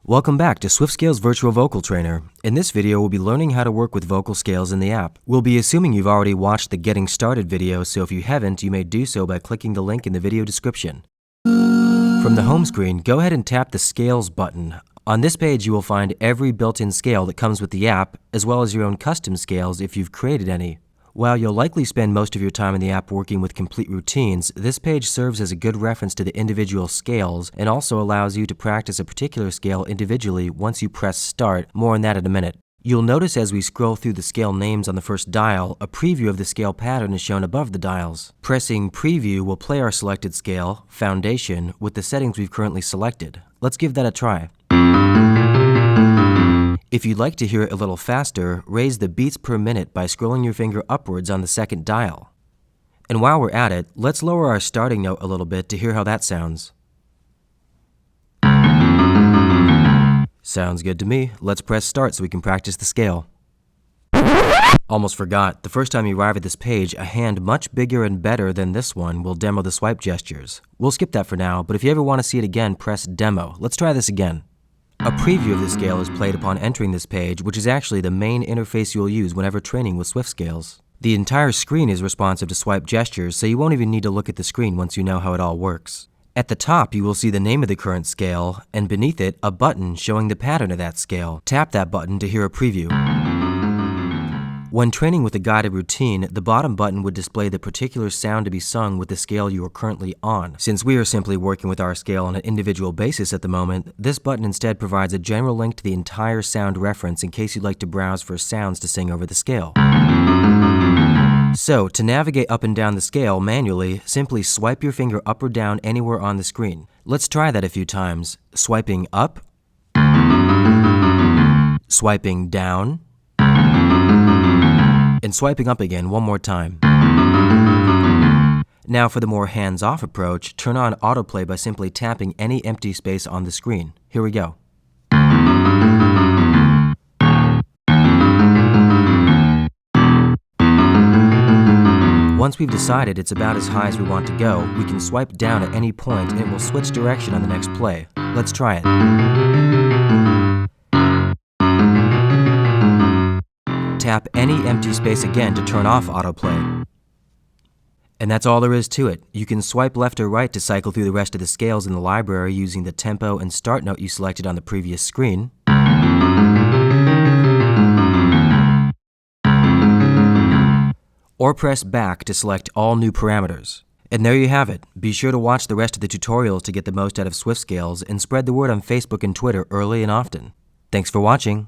Welcome back to SWIFTSCALES Virtual Vocal Trainer. In this video, we'll be learning how to work with vocal scales in the app. We'll be assuming you've already watched the Getting Started video, so if you haven't, you may do so by clicking the link in the video description. From the home screen, go ahead and tap the Scales button. On this page, you will find every built-in scale that comes with the app, as well as your own custom scales if you've created any. While you'll likely spend most of your time in the app working with complete routines, this page serves as a good reference to the individual scales and also allows you to practice a particular scale individually once you press Start. More on that in a minute. You'll notice as we scroll through the scale names on the first dial, a preview of the scale pattern is shown above the dials. Pressing Preview will play our selected scale, Foundation, with the settings we've currently selected. Let's give that a try. If you'd like to hear it a little faster, raise the beats per minute by scrolling your finger upwards on the second dial. And while we're at it, let's lower our starting note a little bit to hear how that sounds. Sounds good to me. Let's press Start so we can practice the scale. Almost forgot, the first time you arrive at this page, a hand much bigger and better than this one will demo the swipe gestures. We'll skip that for now, but if you ever want to see it again, press Demo. Let's try this again. A preview of the scale is played upon entering this page, which is actually the main interface you'll use whenever training with SWIFTSCALES. The entire screen is responsive to swipe gestures, so you won't even need to look at the screen once you know how it all works. At the top, you will see the name of the current scale, and beneath it, a button showing the pattern of that scale. Tap that button to hear a preview. When training with a guided routine, the bottom button would display the particular sound to be sung with the scale you are currently on. Since we are simply working with our scale on an individual basis at the moment, this button instead provides a general link to the entire sound reference in case you'd like to browse for sounds to sing over the scale. So, to navigate up and down the scale manually, simply swipe your finger up or down anywhere on the screen. Let's try that a few times. Swiping up, swiping down, and swiping up again one more time. Now for the more hands-off approach, turn on autoplay by simply tapping any empty space on the screen. Here we go. Once we've decided it's about as high as we want to go, we can swipe down at any point and it will switch direction on the next play. Let's try it. Tap any empty space again to turn off autoplay. And that's all there is to it. You can swipe left or right to cycle through the rest of the scales in the library using the tempo and start note you selected on the previous screen. Or press back to select all new parameters. And there you have it. Be sure to watch the rest of the tutorials to get the most out of SWIFTSCALES and spread the word on Facebook and Twitter early and often. Thanks for watching.